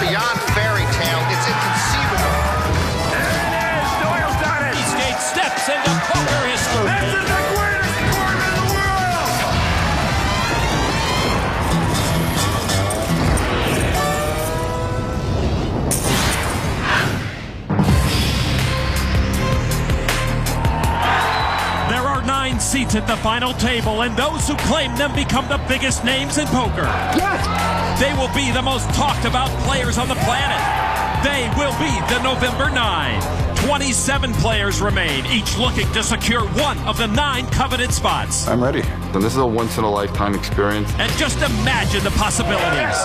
beyond fairy tale. It's inconceivable. There it is. Doyle's done it. Eastgate steps into poker history. This is the greatest sport in the world. There are 9 seats at the final table, and those who claim them become the biggest names in poker. Yes. They will be the most talked about players on the planet. They will be the November 9. 27 players remain, each looking to secure one of the 9 coveted spots. I'm ready. And this is a once-in-a-lifetime experience. And just imagine the possibilities.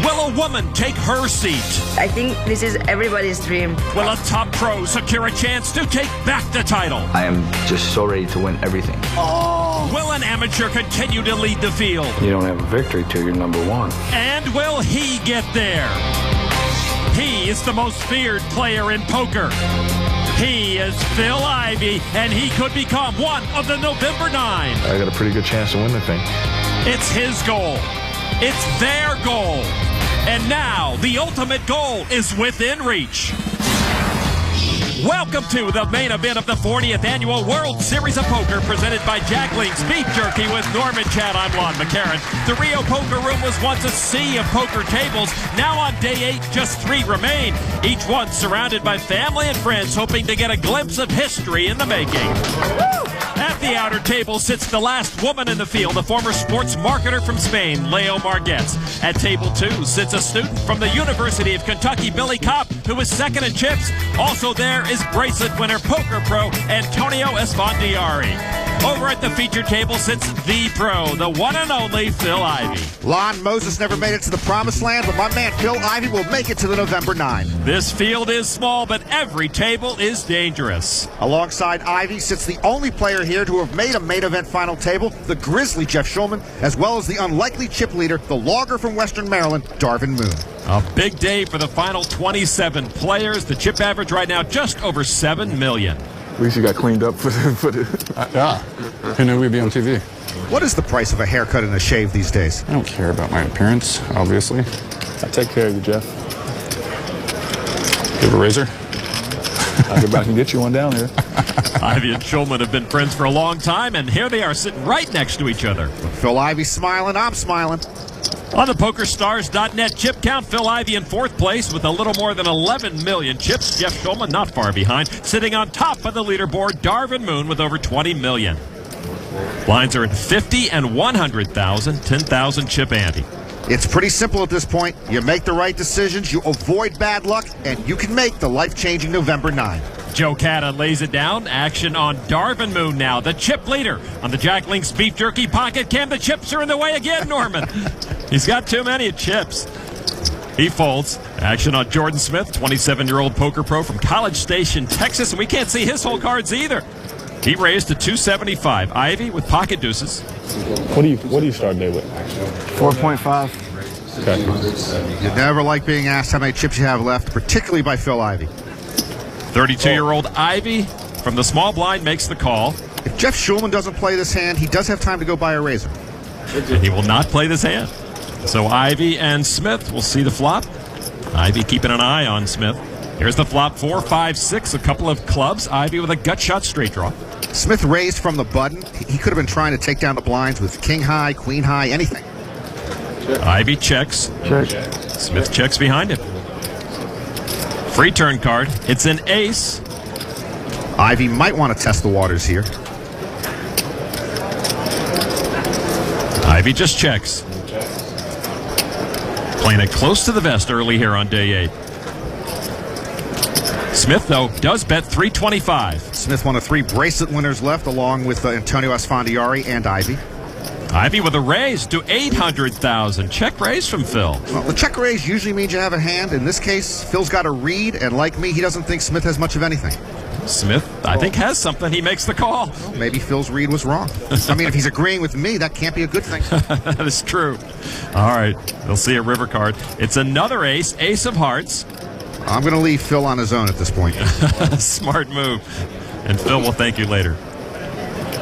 Will a woman take her seat? I think this is everybody's dream. Will a top pro secure a chance to take back the title? I am just so ready to win everything. Will an amateur continue to lead the field? You don't have a victory till you're number 1. And will he get there? He is the most feared player in poker. He is Phil Ivey, and he could become one of the November 9. I got a pretty good chance to win the thing. It's his goal. It's their goal. And now the ultimate goal is within reach. Welcome to the main event of the 40th Annual World Series of Poker, presented by Jack Link's Beef Jerky with Norman Chad. I'm Lon McCarran. The Rio Poker Room was once a sea of poker tables. Now on day 8, just 3 remain, each one surrounded by family and friends hoping to get a glimpse of history in the making. At the outer table sits the last woman in the field, a former sports marketer from Spain, Leo Margetts. At table 2 sits a student from the University of Kentucky, Billy Kopp, who was second in chips. Also there is bracelet winner, poker pro, Antonio Esfandiari. Over at the feature table sits the pro, the one and only Phil Ivey. Lon Moses never made it to the promised land, but my man Phil Ivey will make it to the November 9. This field is small, but every table is dangerous. Alongside Ivey sits the only player here to have made a main event final table, the grizzly Jeff Schulman, as well as the unlikely chip leader, the logger from Western Maryland, Darvin Moon. A big day for the final 27 players. The chip average right now just over 7 million. At least you got cleaned up for the Yeah. Who knew we'd be on TV? What is the price of a haircut and a shave these days? I don't care about my appearance, obviously. I take care of you, Jeff. You have a razor? I'll go back and get you one down here. Ivey and Schulman have been friends for a long time, and here they are sitting right next to each other. Phil Ivey smiling, I'm smiling. On the PokerStars.net chip count, Phil Ivey in 4th place with a little more than 11 million chips. Jeff Schulman not far behind. Sitting on top of the leaderboard, Darvin Moon with over 20 million. Lines are at 50 and 100,000, 10,000 chip ante. It's pretty simple at this point. You make the right decisions, you avoid bad luck, and you can make the life-changing November 9. Joe Catta lays it down. Action on Darvin Moon now, the chip leader. On the Jack Link's Beef Jerky pocket cam, the chips are in the way again, Norman. He's got too many chips. He folds. Action on Jordan Smith, 27-year-old poker pro from College Station, Texas, and we can't see his whole cards either. He raised to 275. Ivey with pocket deuces. What do you start day with? 4.5. Okay. You never like being asked how many chips you have left, particularly by Phil Ivey. 32-year-old Ivey from the small blind makes the call. If Jeff Schulman doesn't play this hand, he does have time to go buy a razor. And he will not play this hand. So Ivey and Smith will see the flop. Ivey keeping an eye on Smith. Here's the flop, 4, 5, 6, a couple of clubs. Ivey with a gut shot straight draw. Smith raised from the button. He could have been trying to take down the blinds with king high, queen high, anything. Ivey checks. Check. Smith checks behind him. Free turn card. It's an ace. Ivey might want to test the waters here. Ivey just checks. Playing it close to the vest early here on day 8. Smith, though, does bet 325. Smith one of 3 bracelet winners left, along with Antonio Esfandiari and Ivey. Ivey with a raise to 800,000. Check raise from Phil. Well, the check raise usually means you have a hand. In this case, Phil's got a read, and like me, he doesn't think Smith has much of anything. Smith, I think, has something. He makes the call. Well, maybe Phil's read was wrong. I mean, if he's agreeing with me, that can't be a good thing. That is true. All right, they'll see a river card. It's another ace, ace of hearts. I'm going to leave Phil on his own at this point. Smart move. And Phil will thank you later.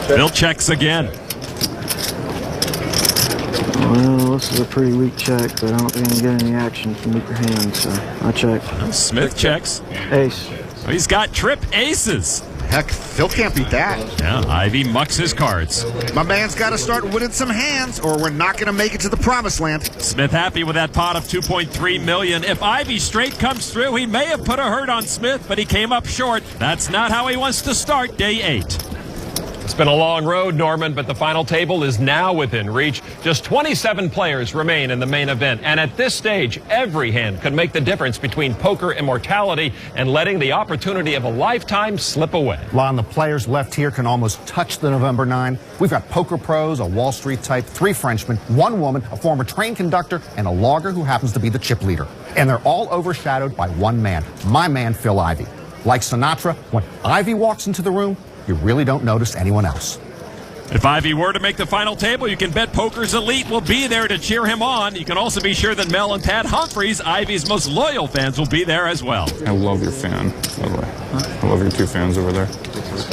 Phil checks again. Well, this is a pretty weak check, but I don't think I can get any action from weaker hands, so I check. Smith checks. Ace. Oh, he's got trip aces. Heck, Phil can't beat that. Yeah, Ivy mucks his cards. My man's got to start winning some hands, or we're not going to make it to the promised land. Smith happy with that pot of $2.3 million. If Ivy straight comes through, he may have put a hurt on Smith, but he came up short. That's not how he wants to start day 8. It's been a long road, Norman, but the final table is now within reach. Just 27 players remain in the main event. And at this stage, every hand could make the difference between poker immortality and letting the opportunity of a lifetime slip away. Lon, the players left here can almost touch the November 9. We've got poker pros, a Wall Street type, 3 Frenchmen, 1 woman, a former train conductor, and a logger who happens to be the chip leader. And they're all overshadowed by one man, my man, Phil Ivey. Like Sinatra, when Ivey walks into the room, you really don't notice anyone else. If Ivy were to make the final table, you can bet Poker's Elite will be there to cheer him on. You can also be sure that Mel and Pat Humphreys, Ivy's most loyal fans, will be there as well. I love your fan, by the way. I love your 2 fans over there.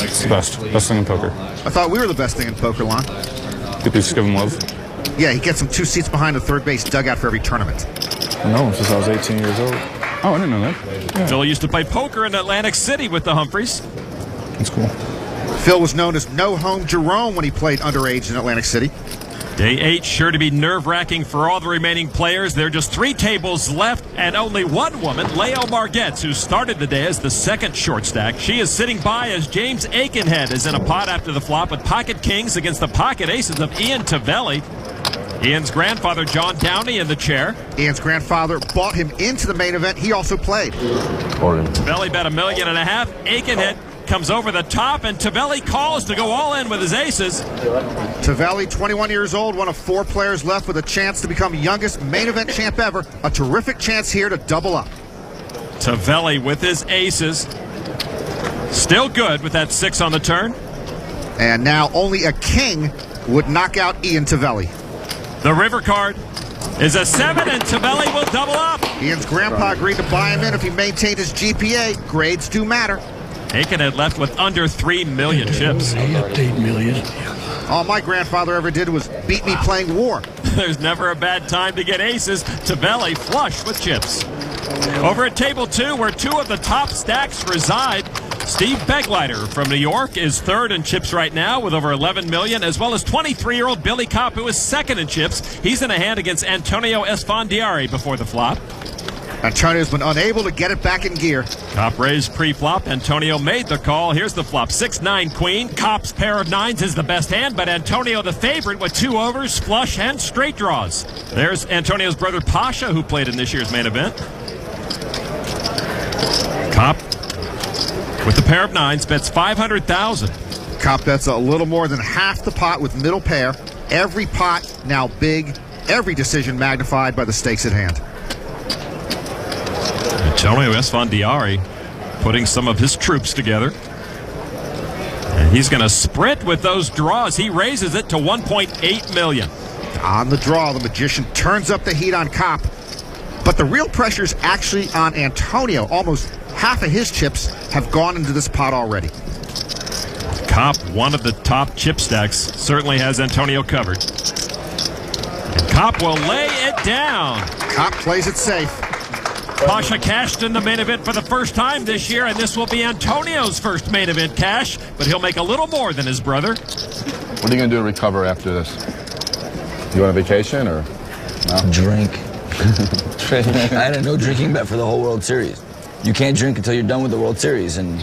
It's the best thing in poker. I thought we were the best thing in poker, Lon. Did you just give him love? Yeah, he gets him 2 seats behind the third base dugout for every tournament. I know him since I was 18 years old. Oh, I didn't know that. Yeah. Phil used to play poker in Atlantic City with the Humphreys. That's cool. Phil was known as No Home Jerome when he played underage in Atlantic City. Day 8 sure to be nerve-wracking for all the remaining players. There are just 3 tables left and only 1 woman, Leo Margetts, who started the day as the second short stack. She is sitting by as James Aikenhead is in a pot after the flop with pocket kings against the pocket aces of Ian Tavelli. Ian's grandfather, John Downey, in the chair. Ian's grandfather bought him into the main event. He also played. Tavelli bet $1.5 million. Aikenhead comes over the top, and Tavelli calls to go all in with his aces. Tavelli, 21 years old, one of 4 players left with a chance to become youngest main event champ ever. A terrific chance here to double up. Tavelli with his aces. Still good with that 6 on the turn. And now only a king would knock out Ian Tavelli. The river card is a 7, and Tavelli will double up. Ian's grandpa agreed to buy him in if he maintained his GPA. Grades do matter. Aikenhead left with under 3 million chips. All my grandfather ever did was beat me playing war. There's never a bad time to get aces. Tavelli flush with chips. Over at table 2, where 2 of the top stacks reside, Steve Begleiter from New York is 3rd in chips right now with over 11 million, as well as 23-year-old Billy Kopp, who is 2nd in chips. He's in a hand against Antonio Esfandiari before the flop. Antonio's been unable to get it back in gear. Kopp raised pre-flop. Antonio made the call. Here's the flop. 6-9 queen. Kopp's pair of 9s is the best hand, but Antonio the favorite with 2 overs, flush, and straight draws. There's Antonio's brother Pasha, who played in this year's main event. Kopp with the pair of 9s bets $500,000. Kopp bets a little more than half the pot with middle pair. Every pot now big. Every decision magnified by the stakes at hand. Antonio Esfandiari putting some of his troops together. And he's going to sprint with those draws. He raises it to $1.8 million. On the draw, the magician turns up the heat on Kopp. But the real pressure is actually on Antonio. Almost half of his chips have gone into this pot already. Kopp, one of the top chip stacks, certainly has Antonio covered. And Kopp will lay it down. Kopp plays it safe. Pasha cashed in the main event for the first time this year, and this will be Antonio's first main event cash, but he'll make a little more than his brother. What are you going to do to recover after this? You on a vacation or no? Drink. I had a no drinking bet for the whole World Series. You can't drink until you're done with the World Series, and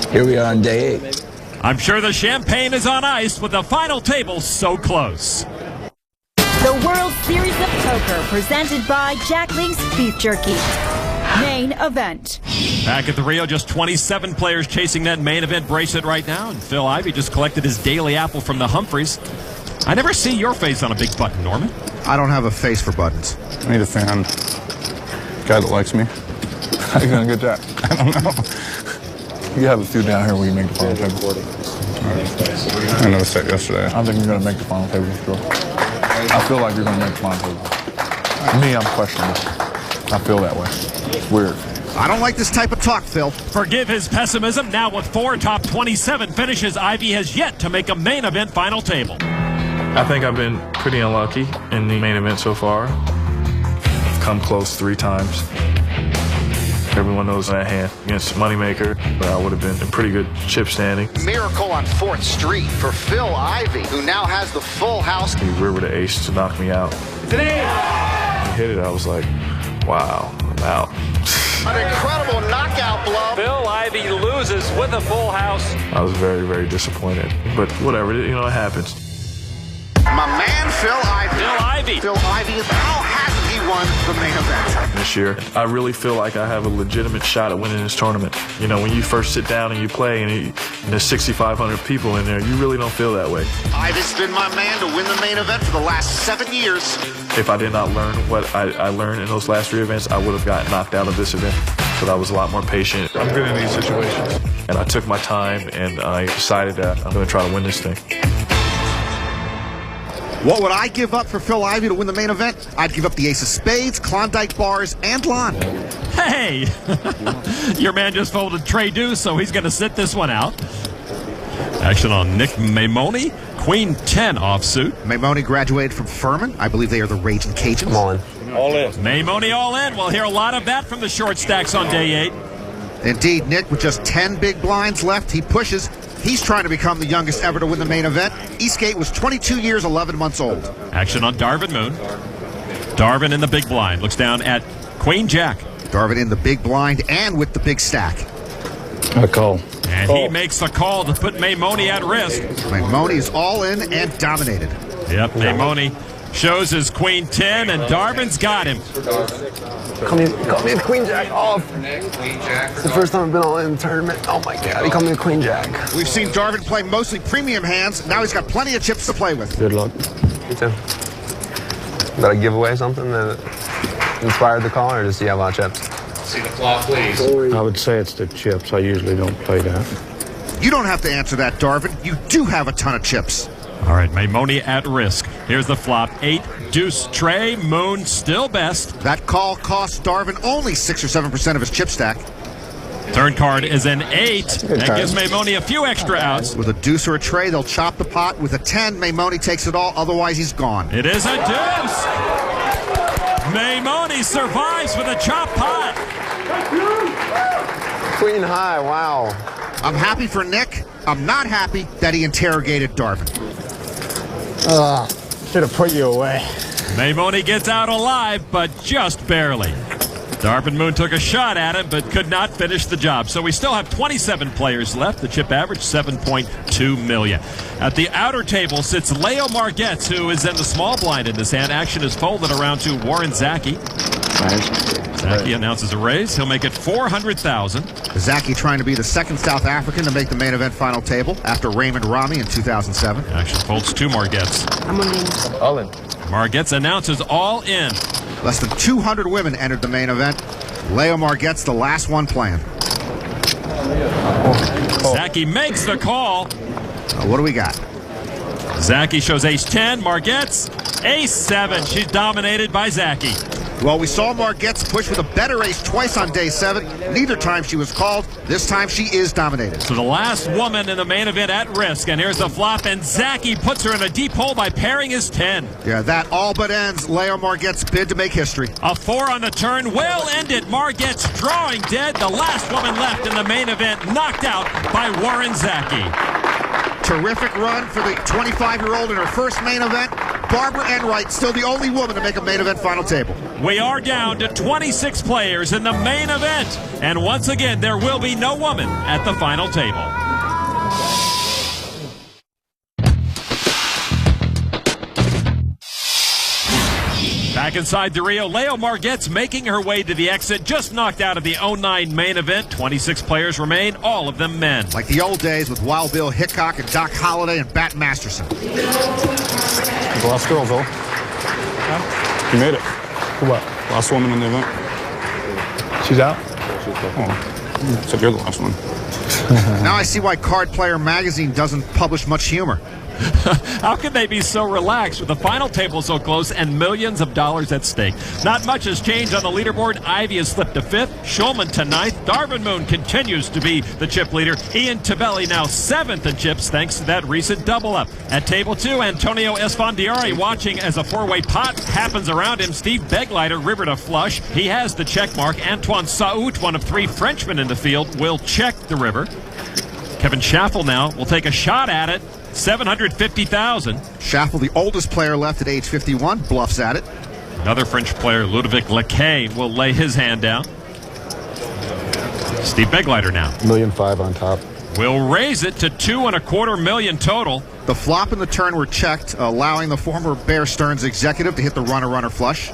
here we are on day 8. I'm sure the champagne is on ice with the final table so close. The World Series of Poker, presented by Jack Link's Beef Jerky. Main event. Back at the Rio, just 27 players chasing that main event bracelet right now, and Phil Ivey just collected his daily apple from the Humphreys. I never see your face on a big button, Norman. I don't have a face for buttons. I need a fan. Guy that likes me. How you gonna get that? I don't know. You have a few down here where you make the final table. I noticed that yesterday. I think you're going to make the final table for sure. I feel like you're going to make the final table. Me, I'm questioning it. I feel that way. It's weird. I don't like this type of talk, Phil. Forgive his pessimism. Now with 4 top 27 finishes, Ivey has yet to make a main event final table. I think I've been pretty unlucky in the main event so far. I've come close 3 times. Everyone knows that hand against Moneymaker, but I would have been in pretty good chip standing. Miracle on 4th Street for Phil Ivey, who now has the full house. He rivered the ace to knock me out. It's an ace. He hit it, I was like, wow, I'm out. An incredible knockout blow. Phil Ivey loses with a full house. I was very, very disappointed, but whatever, you know, it happens. My man, Phil Ivey. Phil Ivey. Phil Ivey, how hasn't he won the main event? This year, I really feel like I have a legitimate shot at winning this tournament. You know, when you first sit down and you play and there's 6,500 people in there, you really don't feel that way. Ivey's been my man to win the main event for the last 7 years. If I did not learn what I learned in those last 3 events, I would have gotten knocked out of this event. But I was a lot more patient. I'm good in these situations. And I took my time and I decided that I'm going to try to win this thing. What would I give up for Phil Ivey to win the main event? I'd give up the ace of spades, Klondike bars, and lawn. Hey, your man just folded Trey Deuce, so he's going to sit this one out. Action on Nick Maimone, Queen 10 offsuit. Maimone graduated from Furman. I believe they are the Raging Cajuns. Come on. All in. Maimone all in. We'll hear a lot of that from the short stacks on day 8. Indeed, Nick, with just 10 big blinds left, he pushes. He's trying to become the youngest ever to win the main event. Eastgate was 22 years, 11 months old. Action on Darvin Moon. Darvin in the big blind. Looks down at Queen Jack. Darvin in the big blind and with the big stack. I call. And he makes the call to put Maimone at risk. Maimone is all in and dominated. Yep, Maimone shows his Queen 10, and Darvin's got him. Call me a Queen Jack off. It's the first time I've been all in the tournament. Oh my God, he called me a Queen Jack. We've seen Darvin play mostly premium hands. Now he's got plenty of chips to play with. Good luck. You too. Did I give away something that inspired the call, or does he have a lot of chips? See the flop, please. I would say it's the chips. I usually don't play that. You don't have to answer that, Darvin. You do have a ton of chips. All right, Maimone at risk. Here's the flop. 8, deuce, Trey, Moon still best. That call costs Darvin only 6 or 7% of his chip stack. Turn card is an 8. That gives Maimone a few extra outs. With a deuce or a Trey, they'll chop the pot. With a 10, Maimone takes it all. Otherwise, he's gone. It is a deuce. Maimone survives with a chop pot. Queen high, wow. I'm happy for Nick. I'm not happy that he interrogated Darvin. Should have put you away. Maimone gets out alive, but just barely. Darvin Moon took a shot at him, but could not finish the job. So we still have 27 players left. The chip average, 7.2 million. At the outer table sits Leo Margetts, who is in the small blind in this hand. Action is folded around to Warren Zaki. Zaki announces a raise. He'll make it $400,000. Zaki trying to be the second South African to make the main event final table after Raymond Rami in 2007. Action folds to Margetts. All in. Margetts announces all in. Less than 200 women entered the main event. Leo Margetts, the last one playing. Zaki makes the call. What do we got? Zaki shows ace-10. Margetts, ace-7. She's dominated by Zaki. Well, we saw Margetts push with a better ace twice on day 7. Neither time she was called. This time she is dominated. So the last woman in the main event at risk. And here's the flop, and Zaki puts her in a deep hole by pairing his 10. Yeah, that all but ends Leo Margetts' bid to make history. A 4 on the turn will end it. Margetts drawing dead. The last woman left in the main event, knocked out by Warren Zaki. Terrific run for the 25-year-old in her first main event. Barbara Enright, still the only woman to make a main event final table. We are down to 26 players in the main event. And once again, there will be no woman at the final table. Back inside the Rio, Leo Margetts making her way to the exit, just knocked out of the 09 main event. 26 players remain, all of them men. Like the old days with Wild Bill Hickok and Doc Holliday and Bat Masterson. The last girl, though. Huh? You made it. What? Last woman in the event. She's out? Oh, so you're the last one. Now I see why Card Player Magazine doesn't publish much humor. How can they be so relaxed with the final table so close and millions of dollars at stake? Not much has changed on the leaderboard. Ivy has slipped to 5th, Shulman to 9th. Darvin Moon continues to be the chip leader. Ian Tabelli now 7th in chips thanks to that recent double up. At table 2, Antonio Esfandiari watching as a four-way pot happens around him. Steve Begleiter rivered a flush. He has the check mark. Antoine Saout, one of 3 Frenchmen in the field, will check the river. Kevin Schaffel now will take a shot at it. 750,000. Schaffel, the oldest player left at age 51, bluffs at it. Another French player, Ludovic Lequet, will lay his hand down. Steve Begleiter now. $1.5 million on top. Will raise it to $2.25 million total. The flop and the turn were checked, allowing the former Bear Stearns executive to hit the runner-runner flush.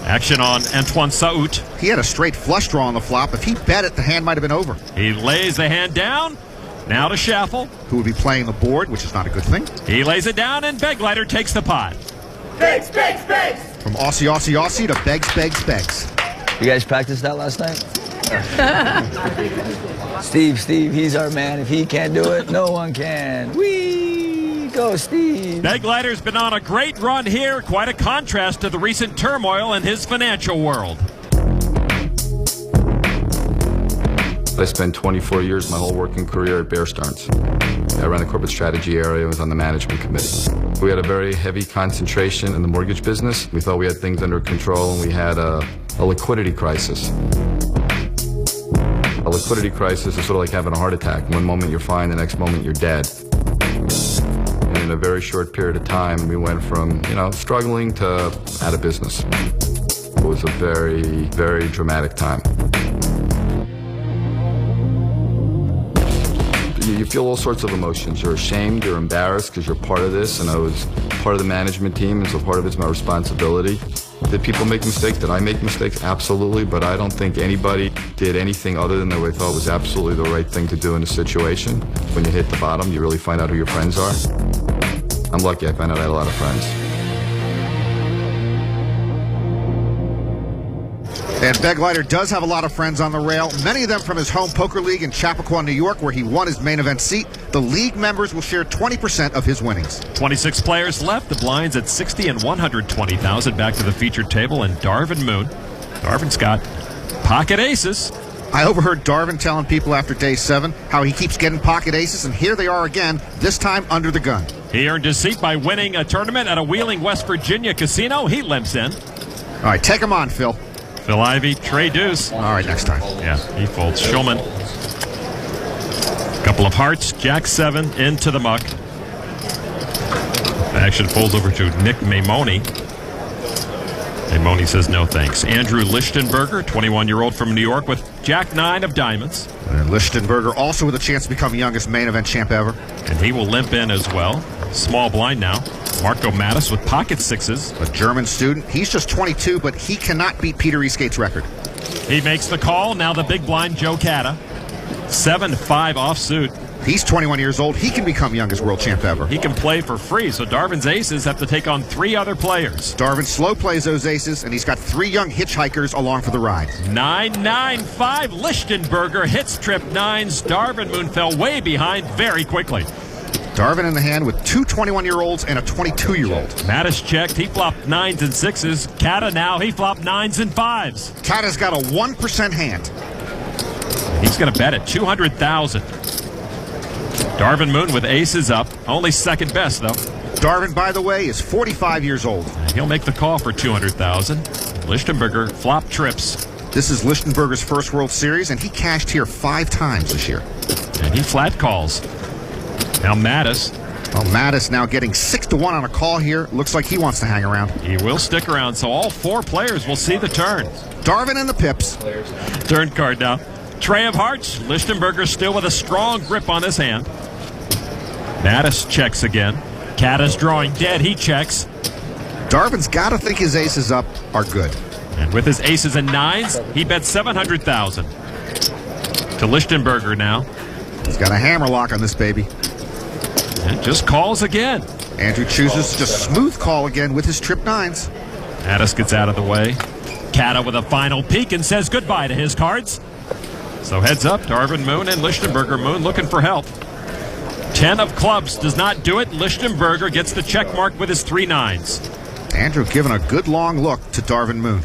Action on Antoine Saout. He had a straight flush draw on the flop. If he bet it, the hand might have been over. He lays the hand down. Now to Schaffel, who would be playing the board, which is not a good thing. He lays it down, and Begleiter takes the pot. Begs, begs, begs. From Aussie, Aussie, Aussie to begs, begs, begs. You guys practiced that last night? Steve, he's our man. If he can't do it, no one can. Whee! Go, Steve. Begleiter's been on a great run here. Quite a contrast to the recent turmoil in his financial world. I spent 24 years, my whole working career at Bear Stearns. I ran the corporate strategy area, was on the management committee. We had a very heavy concentration in the mortgage business. We thought we had things under control, and we had a liquidity crisis. A liquidity crisis is sort of like having a heart attack. One moment you're fine, the next moment you're dead. And in a very short period of time, we went from, struggling to out of business. It was a very, very dramatic time. You feel all sorts of emotions. You're ashamed, you're embarrassed because you're part of this, and I was part of the management team, and so part of it's my responsibility. Did people make mistakes? Did I make mistakes? Absolutely, but I don't think anybody did anything other than what I thought was absolutely the right thing to do in a situation. When you hit the bottom, you really find out who your friends are. I'm lucky I found out I had a lot of friends. And Begleiter does have a lot of friends on the rail, many of them from his home poker league in Chappaqua, New York, where he won his main event seat. The league members will share 20% of his winnings. 26 players left. The blinds at 60 and 120,000. Back to the featured table, and Darvin Moon. Darvin's got pocket aces. I overheard Darvin telling people after day 7 how he keeps getting pocket aces, and here they are again, this time under the gun. He earned his seat by winning a tournament at a Wheeling, West Virginia casino. He limps in. All right, take him on, Phil. Phil Ivey, Trey Deuce. All right, next time. Yeah, he folds. Shulman. Couple of hearts. Jack 7 into the muck. The action folds over to Nick Maimoni. Maimoni says no thanks. Andrew Lichtenberger, 21-year-old from New York, with Jack 9 of diamonds. And Lichtenberger also with a chance to become youngest main event champ ever. And he will limp in as well. Small blind now. Marco Mattis with pocket sixes. A German student. He's just 22, but he cannot beat Peter Eastgate's record. He makes the call. Now the big blind, Joe Cata. 7-5 offsuit. He's 21 years old. He can become youngest world champ ever. He can play for free, so Darvin's aces have to take on 3 other players. Darvin slow plays those aces, and he's got 3 young hitchhikers along for the ride. 9-9-5. Lichtenberger hits trip 9s. Darvin Moon fell way behind very quickly. Darvin in the hand with 2 21-year-olds and a 22-year-old. Mattis checked. He flopped 9s and 6s. Cata now, he flopped 9s and 5s. Cata's got a 1% hand. He's going to bet at 200,000. Darvin Moon with aces up. Only second best, though. Darvin, by the way, is 45 years old. He'll make the call for 200,000. Lichtenberger flop trips. This is Lichtenberger's first World Series, and he cashed here 5 times this year. And he flat calls. Now Mattis. Well, Mattis now getting 6-1 on a call here. Looks like he wants to hang around. He will stick around, so all 4 players will see the turn. Darvin and the pips. Turn card now. Trey of hearts. Lichtenberger still with a strong grip on his hand. Mattis checks again. Cata's drawing dead. He checks. Darvin's got to think his aces up are good. And with his aces and 9s, he bet 700,000. To Lichtenberger now. He's got a hammer lock on this baby. And just calls again. Andrew chooses to just smooth call again with his trip 9s. Mattis gets out of the way. Cata with a final peek and says goodbye to his cards. So heads up, Darvin Moon and Lichtenberger. Moon looking for help. 10 of clubs does not do it. Lichtenberger gets the check mark with his 3 nines. Andrew giving a good long look to Darvin Moon.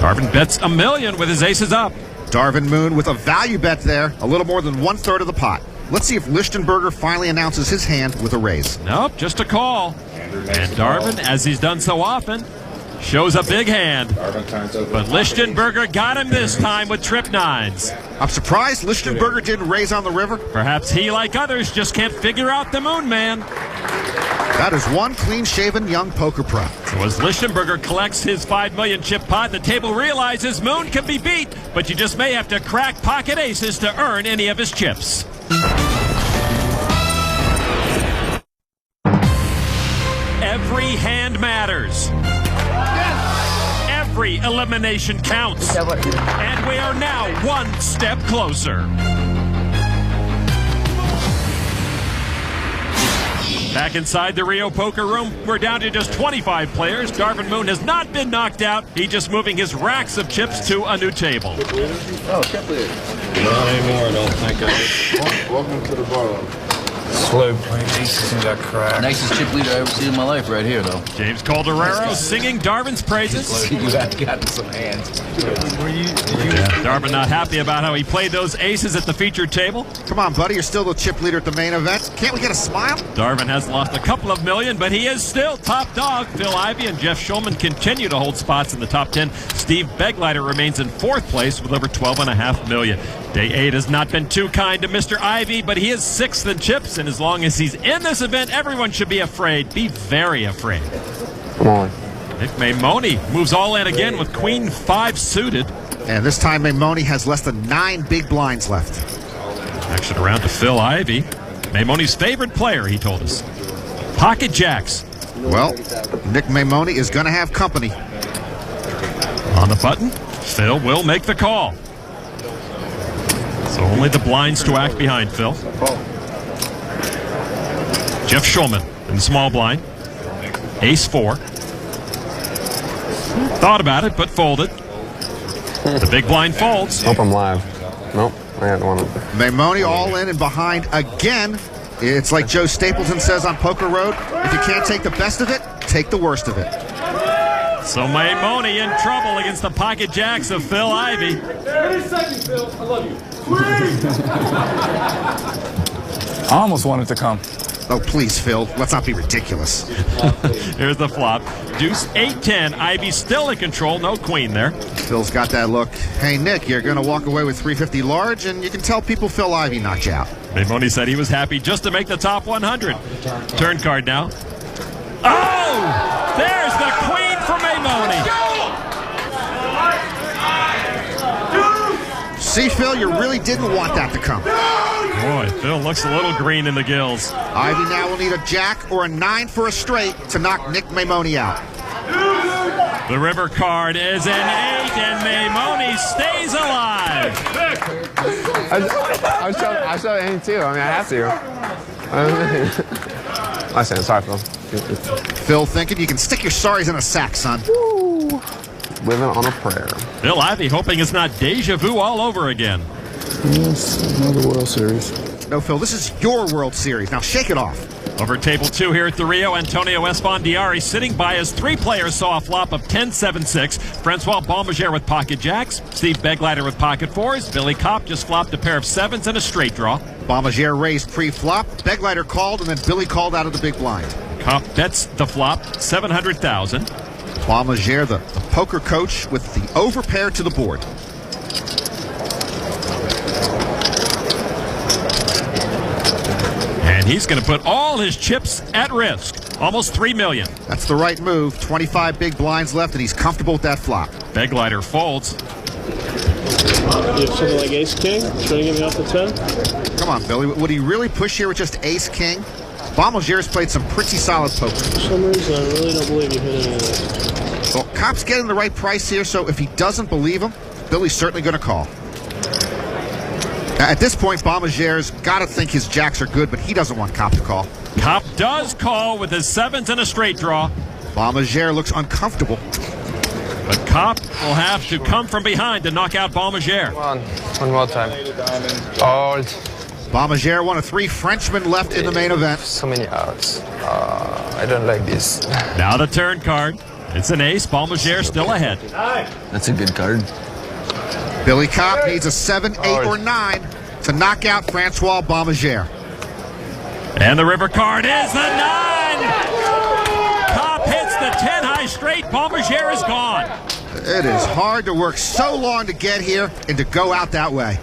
Darvin bets $1 million with his aces up. Darvin Moon with a value bet there, a little more than 1/3 of the pot. Let's see if Lichtenberger finally announces his hand with a raise. Nope, just a call. And Darvin, as he's done so often, shows a big hand. But Lichtenberger got him this time with trip 9s. I'm surprised Lichtenberger didn't raise on the river. Perhaps he, like others, just can't figure out the Moon Man. That is one clean-shaven young poker pro. So as Lichtenberger collects his $5 million chip pot, the table realizes Moon can be beat, but you just may have to crack pocket aces to earn any of his chips. Every hand matters. Every elimination counts. And we are now one step closer. Back inside the Rio Poker Room, we're down to just 25 players. Darvin Moon has not been knocked out. He's just moving his racks of chips to a new table. Oh, chip leader. Not anymore, I don't think. Welcome to the bar. Slow playing aces and got cracked. Nicest chip leader I've ever seen in my life right here, though. James Calderaro singing Darvin's praises. You have gotten some hands. Darvin not happy about how he played those aces at the featured table. Come on, buddy, you're still the chip leader at the main event. Can't we get a smile? Darvin has lost a couple of million, but he is still top dog. Phil Ivey and Jeff Schulman continue to hold spots in the top 10. Steve Begleiter remains in 4th place with over $12.5 million. Day 8 has not been too kind to Mr. Ivey, but he is 6th in chips, and as long as he's in this event, everyone should be afraid. Be very afraid. Come on. Nick Maimoni moves all in again with Queen 5 suited. And this time Maimoni has less than 9 big blinds left. Action around to Phil Ivey. Maimoni's favorite player, he told us. Pocket jacks. Well, Nick Maimoni is going to have company. On the button, Phil will make the call. So only the blinds to act behind Phil. Jeff Schulman in the small blind. Ace 4. Thought about it, but folded. The big blind folds. Hope I'm live. Nope, I had one. Maimoni all in and behind again. It's like Joe Stapleton says on Poker Road, if you can't take the best of it, take the worst of it. So Maimoni in trouble against the pocket jacks of Phil Ivey. 30 seconds, Phil. I love you. I almost wanted to come. Oh, please, Phil. Let's not be ridiculous. Here's the flop. Deuce 8-10. Ivy still in control. No queen there. Phil's got that look. Hey, Nick, you're going to walk away with 350 large, and you can tell people Phil Ivey knocked you out. Maimoni said he was happy just to make the top 100. Turn card now. Oh! There's the queen for Maimoni. See, Phil, you really didn't want that to come. Boy, Phil looks a little green in the gills. Ivy now will need a jack or a 9 for a straight to knock Nick Maimoni out. The river card is an 8, and Maimoni stays alive. I showed Amy too. I mean, I have to. I said, sorry, Phil. Phil thinking you can stick your sorries in a sack, son. Woo. Living on a prayer. Phil Ivey hoping it's not deja vu all over again. Yes, another World Series. No, Phil, this is your World Series. Now shake it off. Over table 2 here at the Rio, Antonio Esfandiari sitting by as 3 players saw a flop of 10-7-6. Francois Baumagere with pocket jacks. Steve Begleiter with pocket 4s. Billy Kopp just flopped a pair of 7s and a straight draw. Baumagere raised pre-flop. Begleiter called, and then Billy called out of the big blind. Kopp bets the flop, $700,000. Baumagere, the poker coach, with the overpair to the board. And he's going to put all his chips at risk. Almost $3 million. That's the right move. 25 big blinds left, and he's comfortable with that flop. Begleiter folds. You have something like ace-king? Trying to get me off the 10? Come on, Billy. Would he really push here with just ace-king? Baumagere's played some pretty solid poker. For some reason, I really don't believe you hit any of this. Well, Kopp's getting the right price here, so if he doesn't believe him, Billy's certainly going to call. At this point, Baumagere's got to think his jacks are good, but he doesn't want Kopp to call. Kopp does call with his 7s and a straight draw. Baumagere looks uncomfortable. But Kopp will have to come from behind to knock out Baumagere. Come on, one more time. Hold. Baumagere, one of 3 Frenchmen left in the main event. So many outs. I don't like this. Now the turn card. It's an ace. Baumagere still ahead. That's a good card. Billy Kopp needs a 7, 8, or 9 to knock out Francois Baumagere. And the river card is the 9! Kopp hits the 10 high straight. Baumagere is gone. It is hard to work so long to get here and to go out that way.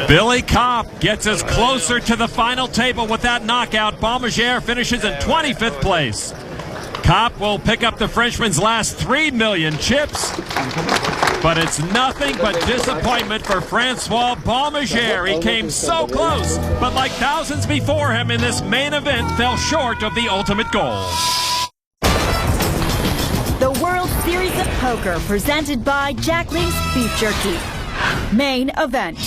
Billy Kopp gets us closer to the final table with that knockout. Baumagere finishes in 25th place. Kopp will pick up the Frenchman's last 3 million chips. But it's nothing but disappointment for Francois Baumagere. He came so close, but like thousands before him in this main event, fell short of the ultimate goal. The World Series of Poker, presented by Jack Link's Beef Jerky. Main event.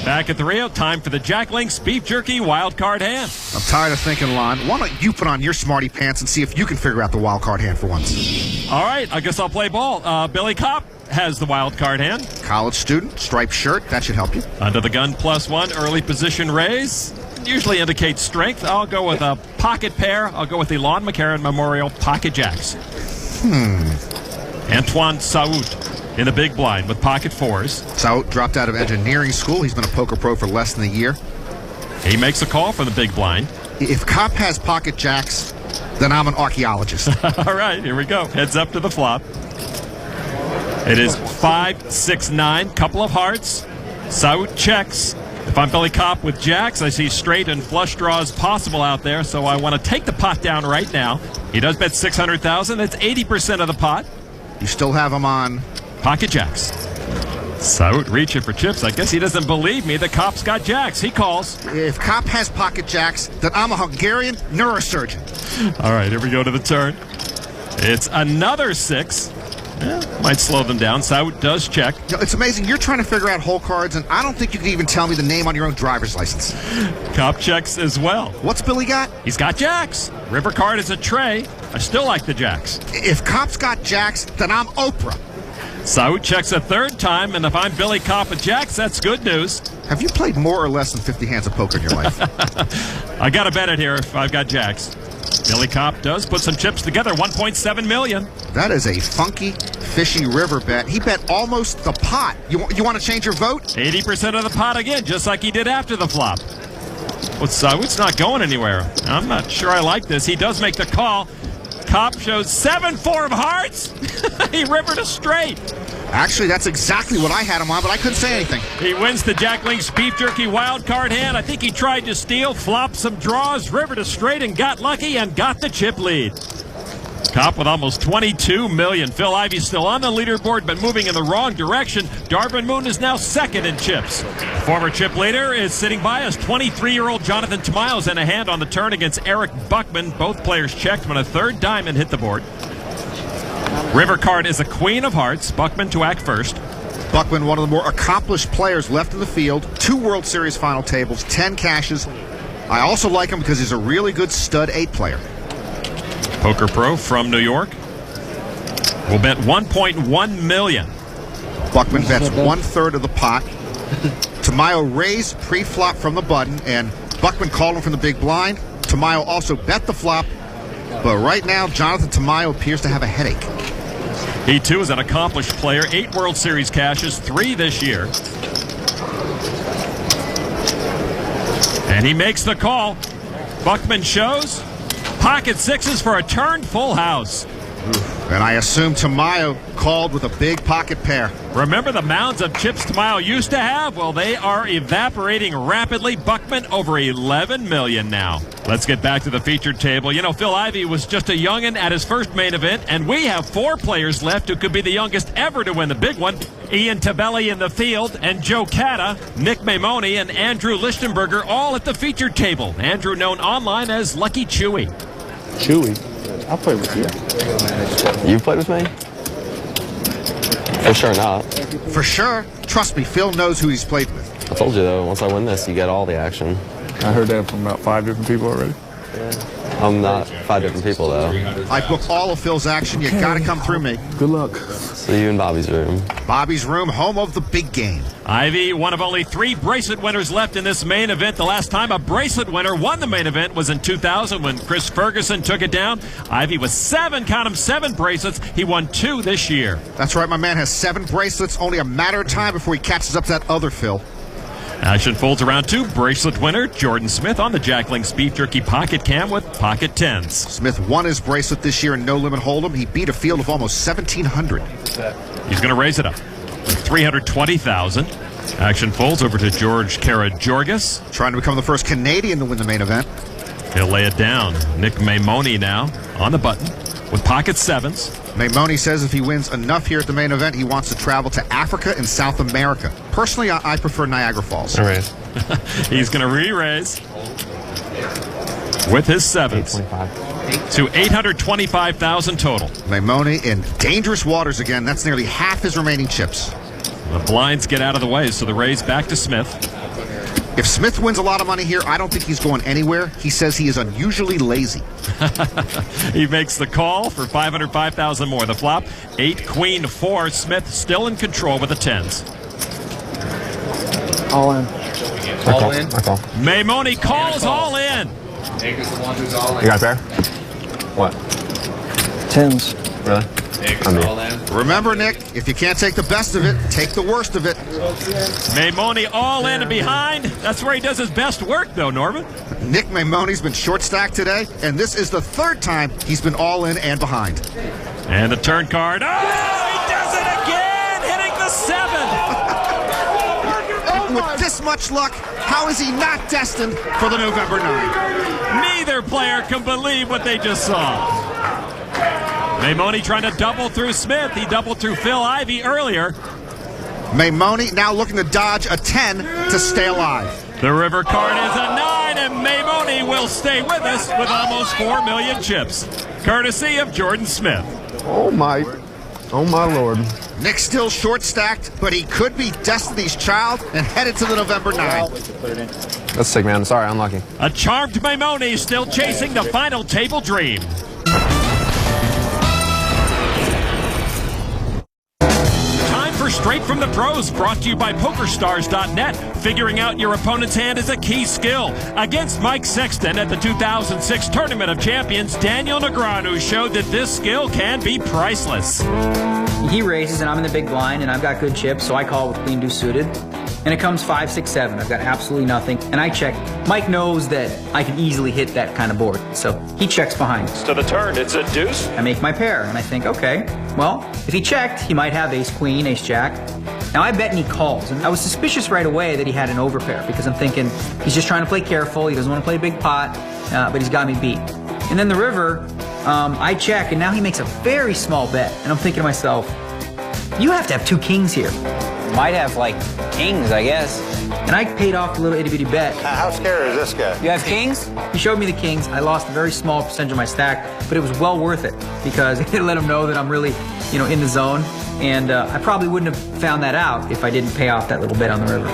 Back at the Rio, time for the Jack Link's Beef Jerky wild card hand. I'm tired of thinking, Lon. Why don't you put on your smarty pants and see if you can figure out the wild card hand for once? All right, I guess I'll play ball. Billy Kopp has the wild card hand. College student, striped shirt, that should help you. Under the gun, +1, early position raise. Usually indicates strength. I'll go with a pocket pair. I'll go with the Lon McCarron Memorial Pocket Jacks. Antoine Saout in the big blind with pocket 4s. Saout dropped out of engineering school. He's been a poker pro for less than a year. He makes a call from the big blind. If Kopp has pocket jacks, then I'm an archaeologist. All right, here we go. Heads up to the flop. It is 5, 6, 9, couple of hearts. Saout checks. If I'm Billy Kopp with jacks, I see straight and flush draws possible out there, so I want to take the pot down right now. He does bet 600,000. That's 80% of the pot. You still have him on pocket jacks. Saout reaching for chips. I guess he doesn't believe me that Kopp's got jacks. He calls. If Kopp has pocket jacks, then I'm a Hungarian neurosurgeon. All right, here we go to the turn. It's another 6. Might slow them down. Saout does check. You know, it's amazing. You're trying to figure out hole cards, and I don't think you can even tell me the name on your own driver's license. Kopp checks as well. What's Billy got? He's got jacks. River card is a tray. I still like the jacks. If Kopp's got jacks, then I'm Oprah. Saout checks a 3rd time, and if I'm Billy Kopp with jacks, that's good news. Have you played more or less than 50 hands of poker in your life? I got to bet it here if I've got jacks. Billy Kopp does put some chips together, 1.7 million. That is a funky, fishy river bet. He bet almost the pot. You want to change your vote? 80% of the pot again, just like he did after the flop. Well, Saout's not going anywhere. I'm not sure I like this. He does make the call. Kopp shows 7-4 of hearts. He rivered a straight. Actually, that's exactly what I had him on, but I couldn't say anything. He wins the Jack Link's Beef Jerky wild card hand. I think he tried to steal, flopped some draws, rivered a straight, and got lucky and got the chip lead. Kopp with almost 22 million. Phil Ivey's still on the leaderboard, but moving in the wrong direction. Darvin Moon is now 2nd in chips. The former chip leader is sitting by us. 23-year-old Jonathan Tamayo's in a hand on the turn against Eric Buckman. Both players checked when a 3rd diamond hit the board. River card is a queen of hearts. Buckman to act first. Buckman, one of the more accomplished players left in the field. 2 World Series final tables, 10 cashes. I also like him because he's a really good stud 8 player. Poker pro from New York. Will bet 1.1 million. Buckman bets 1/3 of the pot. Tamayo raised pre-flop from the button, and Buckman called him from the big blind. Tamayo also bet the flop, but right now Jonathan Tamayo appears to have a headache. He too is an accomplished player. 8 World Series cashes, 3 this year. And he makes the call. Buckman shows pocket 6s for a turned full house. And I assume Tamayo called with a big pocket pair. Remember the mounds of chips Tamayo used to have? Well, they are evaporating rapidly. Buckman over 11 million now. Let's get back to the featured table. You know, Phil Ivey was just a youngin' at his first main event, and we have 4 players left who could be the youngest ever to win the big one. Ian Tabelli in the field, and Joe Cata, Nick Maimone, and Andrew Lichtenberger all at the featured table. Andrew known online as Lucky Chewy. Chewy? I'll play with you. You've played with me? For sure not. For sure. Trust me, Phil knows who he's played with. I told you, though, once I win this, you get all the action. I heard that from about 5 different people already. Yeah. I'm not 5 different people, though. I book all of Phil's action. You got to come through me. Good luck. See you in Bobby's room. Bobby's room, home of the big game. Ivy, one of only 3 bracelet winners left in this main event. The last time a bracelet winner won the main event was in 2000 when Chris Ferguson took it down. Ivy with 7, count them, 7 bracelets. He won 2 this year. That's right, my man has 7 bracelets. Only a matter of time before he catches up to that other Phil. Action folds around 2. Bracelet winner Jordan Smith on the Jack Link's Beef Jerky Pocket Cam with Pocket 10s. Smith won his bracelet this year in No Limit Hold'em. He beat a field of almost 1,700. He's going to raise it up. 320,000. Action folds over to George Kara-Jorgis. Trying to become the first Canadian to win the main event. He'll lay it down. Nick Maimoni now on the button with Pocket 7s. Maimoni says if he wins enough here at the main event, he wants to travel to Africa and South America. Personally, I prefer Niagara Falls. All right. He's going to re-raise with his 7s to 825,000 total. Maimoni in dangerous waters again. That's nearly half his remaining chips. The blinds get out of the way, so the raise back to Smith. If Smith wins a lot of money here, I don't think he's going anywhere. He says he is unusually lazy. He makes the call for 505,000 more. The flop, 8 Queen 4. Smith still in control with the 10s. All in. All in? Maimoni calls all in. Nick is the one who's all in. You got a pair? What? 10s. Really? Nick is all in. Remember, Nick, if you can't take the best of it, take the worst of it. Maimoni all in and behind. That's where he does his best work, though, Norman. Nick Maimoni's been short stacked today, and this is the 3rd time he's been all in and behind. And the turn card. Oh, he does it again, hitting the 7. With this much luck, how is he not destined for the November 9? Neither player can believe what they just saw. Maimoni trying to double through Smith. He doubled through Phil Ivey earlier. Maimoni now looking to dodge a 10 to stay alive. The river card is a 9, and Maimoni will stay with us with almost 4 million chips, courtesy of Jordan Smith. Oh my Lord. Nick's still short stacked, but he could be Destiny's Child and headed to the November 9. That's sick, man. Sorry, unlucky. A charmed Maimoni still chasing the final table dream. Straight from the Pros, brought to you by PokerStars.net. Figuring out your opponent's hand is a key skill. Against Mike Sexton at the 2006 Tournament of Champions, Daniel Negreanu showed that this skill can be priceless. He raises, and I'm in the big blind, and I've got good chips, so I call with queen deuce suited. And it comes 5, 6, 7. I've got absolutely nothing, and I check. Mike knows that I can easily hit that kind of board, so he checks behind. To the turn, it's a deuce. I make my pair, and I think, okay, well, if he checked, he might have ace queen, ace jack. Now I bet and he calls, and I was suspicious right away that he had an overpair because I'm thinking he's just trying to play careful. He doesn't want to play a big pot, but he's got me beat. And then the river, I check, and now he makes a very small bet, and I'm thinking to myself, you have to have 2 kings here. Might have, like, kings, I guess. And I paid off the little itty-bitty bet. How scary is this guy? You have kings? He showed me the kings. I lost a very small percentage of my stack, but it was well worth it because it let him know that I'm really, in the zone. And I probably wouldn't have found that out if I didn't pay off that little bet on the river.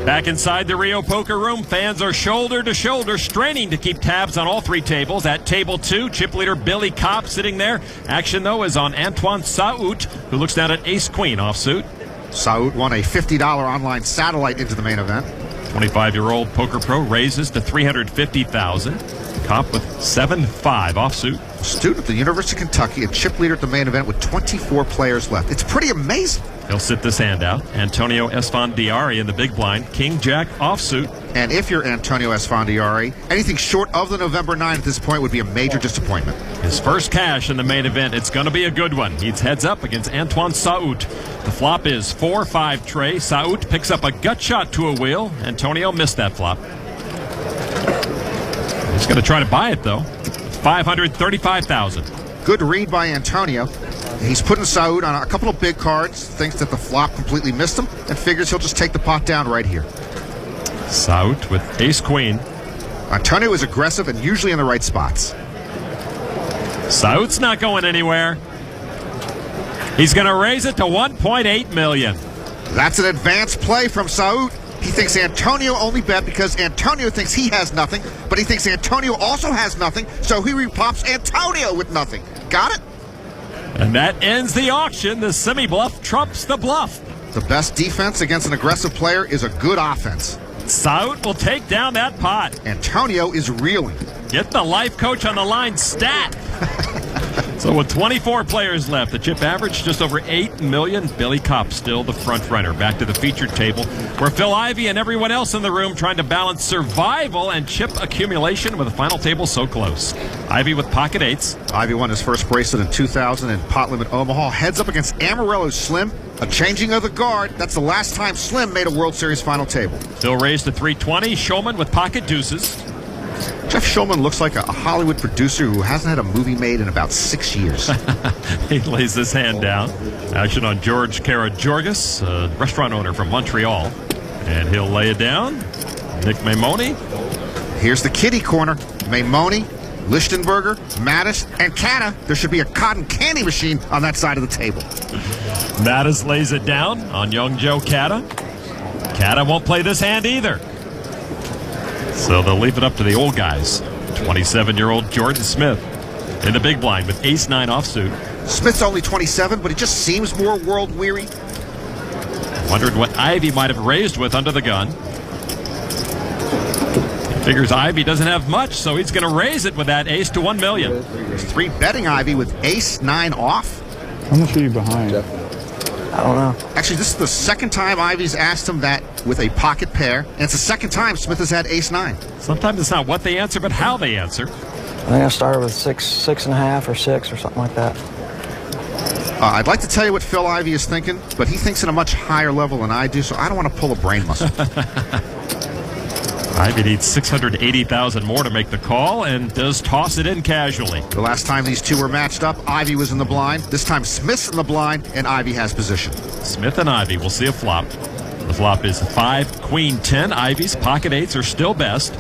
Back inside the Rio Poker Room, fans are shoulder to shoulder, straining to keep tabs on all 3 tables. At table 2, chip leader Billy Kopp sitting there. Action, though, is on Antoine Saout, who looks down at ace-queen offsuit. Saout won a $50 online satellite into the main event. 25-year-old poker pro raises to $350,000. Kopp with 7-5 offsuit. Student at the University of Kentucky, a chip leader at the main event with 24 players left. It's pretty amazing. He'll sit this hand out. Antonio Esfandiari in the big blind. King-Jack offsuit. And if you're Antonio Esfandiari, anything short of the November 9 at this point would be a major disappointment. His first cash in the main event. It's going to be a good one. He's heads up against Antoine Saout. The flop is 4-5 tray. Saout picks up a gut shot to a wheel. Antonio missed that flop. He's going to try to buy it, though. 535,000. Good read by Antonio. He's putting Saout on a couple of big cards, thinks that the flop completely missed him, and figures he'll just take the pot down right here. Saout with ace-queen. Antonio is aggressive and usually in the right spots. Saout's not going anywhere. He's going to raise it to $1.8 million. That's an advanced play from Saout. He thinks Antonio only bet because Antonio thinks he has nothing, but he thinks Antonio also has nothing, so he repops Antonio with nothing. Got it? And that ends the auction. The semi-bluff trumps the bluff. The best defense against an aggressive player is a good offense. Saud will take down that pot. Antonio is reeling. Get the life coach on the line stat. So with 24 players left, the chip average just over 8 million. Billy Kopp still the front runner. Back to the featured table where Phil Ivey and everyone else in the room trying to balance survival and chip accumulation with the final table so close. Ivey with pocket eights. Ivey won his first bracelet in 2000 in Pot Limit Omaha. Heads up against Amarillo Slim. A changing of the guard. That's the last time Slim made a World Series final table. Still raised to 320. Shulman with pocket deuces. Jeff Shulman looks like a Hollywood producer who hasn't had a movie made in about 6 years. He lays his hand down. Action on George Karageorgis, a restaurant owner from Montreal. And he'll lay it down. Nick Maimone. Here's the kiddie corner. Maimone, Lichtenberger, Mattis, and Cata. There should be a cotton candy machine on that side of the table. Mattis lays it down on young Joe Cata. Cata won't play this hand either. So they'll leave it up to the old guys. 27-year-old Jordan Smith in the big blind with ace-9 offsuit. Smith's only 27, but he just seems more world-weary. Wondered what Ivey might have raised with under the gun. He figures Ivey doesn't have much, so he's going to raise it with that ace to 1 million. There's 3 betting Ivey with ace-9 off. How much are you behind? I don't know. Actually, this is the second time Ivey's asked him that with a pocket pair, and it's the second time Smith has had ace-9. Sometimes it's not what they answer, but how they answer. I think I started with 6.5 or 6 or something like that. I'd like to tell you what Phil Ivey is thinking, but he thinks at a much higher level than I do, so I don't want to pull a brain muscle. Ivey needs 680,000 more to make the call and does toss it in casually. The last time these two were matched up, Ivey was in the blind. This time Smith's in the blind, and Ivey has position. Smith and Ivey will see a flop. The flop is 5, Queen 10. Ivey's pocket eights are still best.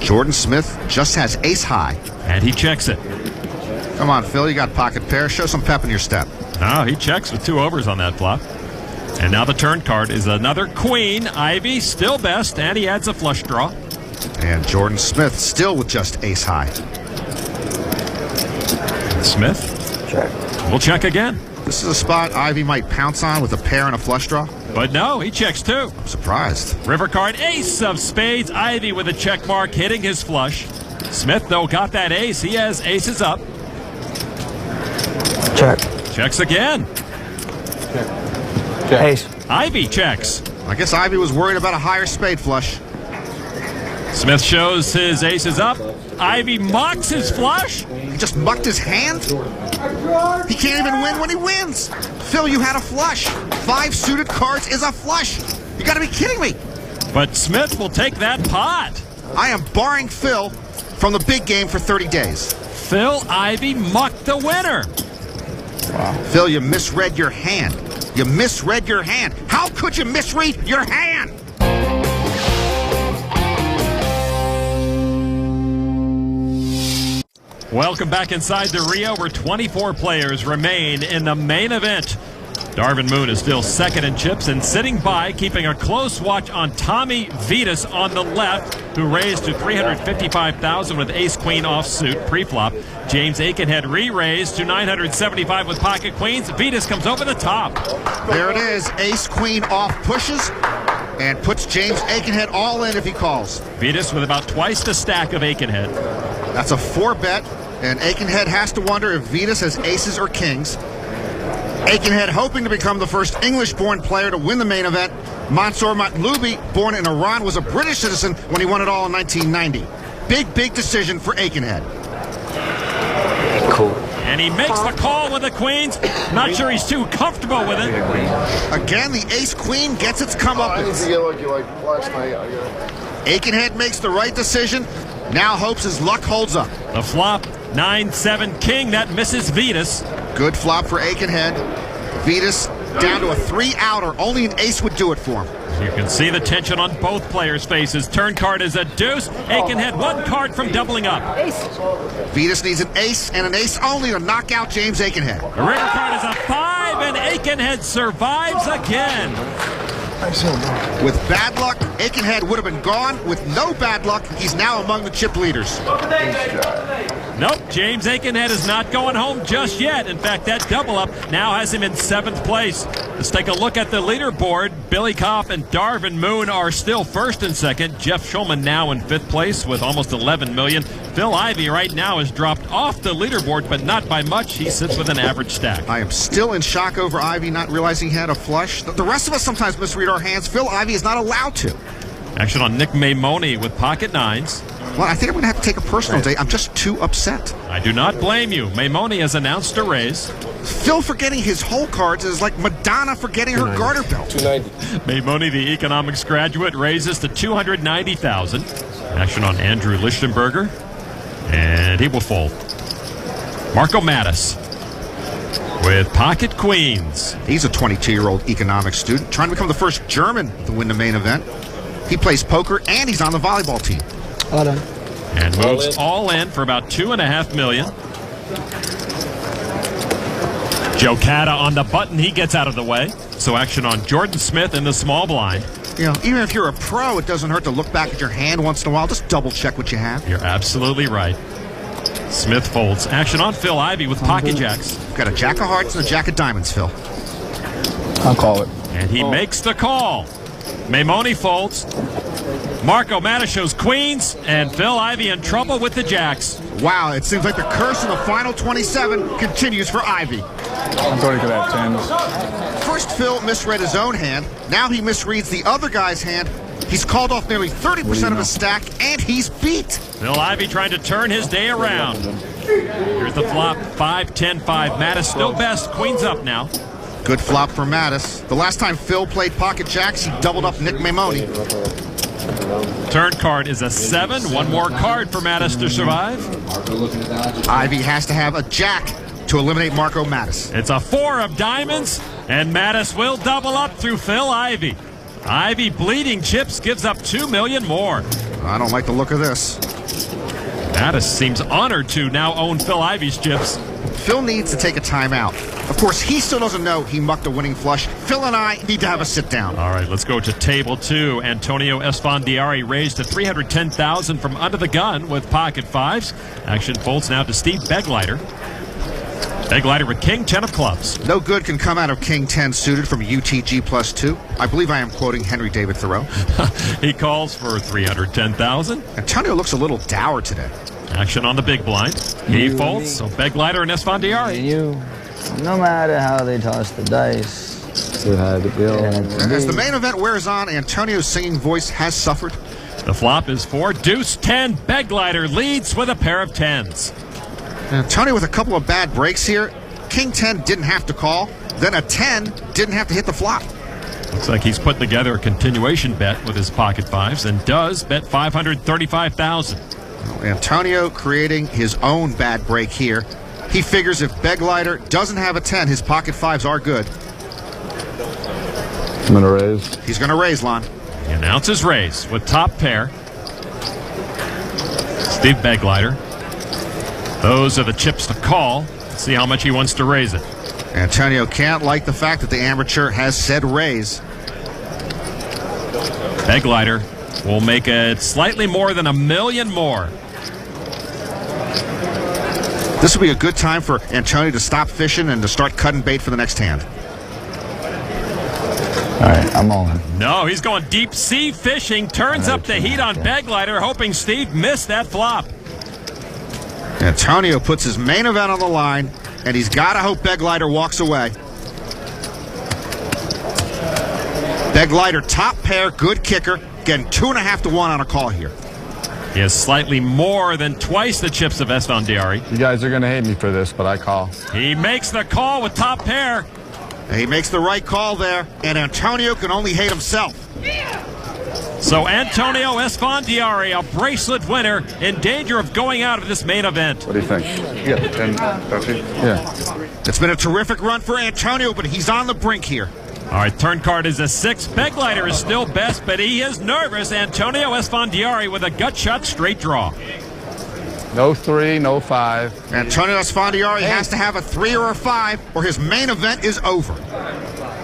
Jordan Smith just has ace-high. And he checks it. Come on, Phil, you got pocket pair. Show some pep in your step. Oh, he checks with 2 overs on that flop. And now the turn card is another queen. Ivey still best, and he adds a flush draw. And Jordan Smith still with just ace-high. Smith? Check. We'll check again. This is a spot Ivey might pounce on with a pair and a flush draw. But no, he checks too. I'm surprised. River card, ace of spades. Ivey with a check mark, hitting his flush. Smith, though, got that ace. He has aces up. Check. Checks again. Check. Ace. Ivey checks. I guess Ivey was worried about a higher spade flush. Smith shows his aces up. Ivey mocks his flush. He just mucked his hand. He can't even win when he wins. Phil, you had a flush. 5 suited cards is a flush. You got to be kidding me. But Smith will take that pot. I am barring Phil from the big game for 30 days. Phil Ivey mucked the winner. Wow. Phil, you misread your hand. You misread your hand. How could you misread your hand? Welcome back inside the Rio, where 24 players remain in the main event. Darvin Moon is still second in chips and sitting by, keeping a close watch on Tommy Vitas on the left, who raised to $355,000 with ace-queen offsuit pre-flop. James Aikenhead re-raised to $975 with pocket queens. Vitas comes over the top. There it is. Ace-queen off pushes and puts James Aikenhead all in if he calls. Vitas with about twice the stack of Aikenhead. That's a 4-bet, and Aikenhead has to wonder if Vitas has aces or kings. Aikenhead hoping to become the first English-born player to win the main event. Mansour Matloubi, born in Iran, was a British citizen when he won it all in 1990. Big decision for Aikenhead. Cool. And he makes the call with the queens. Not sure he's too comfortable with it. Again, the ace-queen gets its comeuppance. Aikenhead makes the right decision. Now hopes his luck holds up. The flop, 9-7 king. That misses Vitas. Good flop for Aikenhead. Vitas down to a 3-outer. Only an ace would do it for him. You can see the tension on both players' faces. Turn card is a deuce. Aikenhead 1 card from doubling up. Vitas needs an ace and an ace only to knock out James Aikenhead. The river card is a 5, and Aikenhead survives again. With bad luck, Aikenhead would have been gone. With no bad luck, he's now among the chip leaders. Nope, James Aikenhead is not going home just yet. In fact, that double up now has him in 7th place. Let's take a look at the leaderboard. Billy Kopp and Darvin Moon are still 1st and 2nd. Jeff Schulman now in 5th place with almost 11 million. Phil Ivey right now has dropped off the leaderboard, but not by much. He sits with an average stack. I am still in shock over Ivey not realizing he had a flush. The rest of us sometimes misread our hands. Phil Ivey is not allowed to. Action on Nick Maimone with pocket 9s. Well, I think I'm going to have to take a personal day. I'm just too upset. I do not blame you. Maimone has announced a raise. Phil forgetting his hole cards is like Madonna forgetting her garter belt. 290. Maimone, the economics graduate, raises to $290,000. Action on Andrew Lichtenberger. And he will fold. Marco Mattis with pocket queens. He's a 22-year-old economics student trying to become the first German to win the main event. He plays poker and he's on the volleyball team. Hold on. And moves all in for about $2.5 million. Joe Cata on the button. He gets out of the way. So action on Jordan Smith in the small blind. You know, even if you're a pro, it doesn't hurt to look back at your hand once in a while. Just double check what you have. You're absolutely right. Smith folds. Action on Phil Ivey with pocket jacks. Got a jack of hearts and a jack of diamonds, Phil. I'll call it. And he makes the call. Maimone folds. Marco Mattis shows queens, and Phil Ivey in trouble with the jacks. Wow, it seems like the curse in the final 27 continues for Ivey. I thought he could have 10s. First, Phil misread his own hand. Now he misreads the other guy's hand. He's called off nearly 30% of his stack, and he's beat. Phil Ivey trying to turn his day around. Here's the flop, 5-10-5. Mattis still best, queens up now. Good flop for Mattis. The last time Phil played pocket jacks, he doubled up Nick Maimone. Turn card is a 7. One more card for Mattis to survive. Ivey has to have a jack to eliminate Marco Mattis. It's a 4 of diamonds, and Mattis will double up through Phil Ivey. Ivey bleeding chips gives up $2 million more. I don't like the look of this. Mattis seems honored to now own Phil Ivey's chips. Phil needs to take a timeout. Of course, he still doesn't know he mucked a winning flush. Phil and I need to have a sit down. All right, let's go to table 2. Antonio Esfandiari raised to $310,000 from under the gun with pocket 5s. Action folds now to Steve Begleiter. Begleiter with King 10 of clubs. No good can come out of King 10 suited from UTG +2. I believe I am quoting Henry David Thoreau. He calls for $310,000. Antonio looks a little dour today. Action on the big blind. He folds, so Begleiter and Esfandiari. No matter how they toss the dice. As the main event wears on, Antonio's singing voice has suffered. The flop is 4, deuce 10. Begleiter leads with a pair of 10s. Antonio with a couple of bad breaks here. King 10 didn't have to call. Then a 10 didn't have to hit the flop. Looks like he's put together a continuation bet with his pocket 5s and does bet $535,000. Antonio creating his own bad break here. He figures if Begleiter doesn't have a 10, his pocket 5s are good. I'm going to raise. He's going to raise, Lon. He announces raise with top pair. Steve Begleiter. Those are the chips to call. Let's see how much he wants to raise it. Antonio can't like the fact that the amateur has said raise. Begleiter will make it slightly more than $1 million more. This will be a good time for Antonio to stop fishing and to start cutting bait for the next hand. All right, I'm all in. No, he's going deep sea fishing. Turns up the heat on Begleiter, hoping Steve missed that flop. Antonio puts his main event on the line, and he's got to hope Begleiter walks away. Begleiter, top pair, good kicker, getting 2.5 to 1 on a call here. He has slightly more than twice the chips of Esfandiari. You guys are going to hate me for this, but I call. He makes the call with top pair. He makes the right call there, and Antonio can only hate himself. So Antonio Esfandiari, a bracelet winner, in danger of going out of this main event. What do you think? Yeah, 10, 30? Yeah. It's been a terrific run for Antonio, but he's on the brink here. All right, turn card is a 6. Begleiter is still best, but he is nervous. Antonio Esfandiari with a gut shot straight draw. No 3, no 5. Antonio Esfandiari has to have a 3 or a 5, or his main event is over.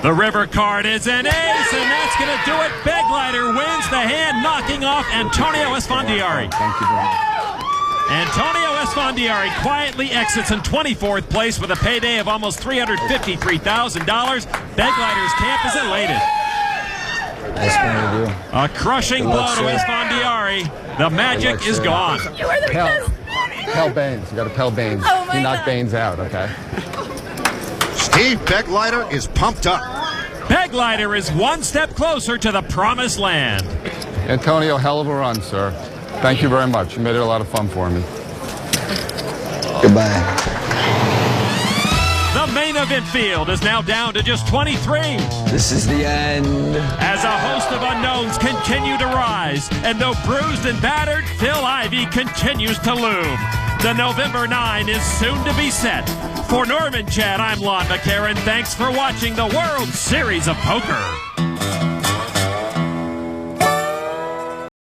The river card is an ace, and that's going to do it. Beglider wins the hand, knocking off Antonio Esfandiari. Thank you very much. Antonio Esfandiari quietly exits in 24th place with a payday of almost $353,000. Beglider's camp is elated. Nice one to do. A crushing blow to Esfandiari. The magic is gone. You are the best. Pell Baines. You got to Pell Baines. Oh my you knocked God. Baines out, okay? Steve Beglider is pumped up. Beglider is one step closer to the promised land. Antonio, hell of a run, sir. Thank you very much. You made it a lot of fun for me. Goodbye. The main event field is now down to just 23. This is the end. As a host of unknowns continue to rise, and though bruised and battered, Phil Ivey continues to loom. The November 9 is soon to be set. For Norman Chad, I'm Lon McCarran. Thanks for watching the World Series of Poker.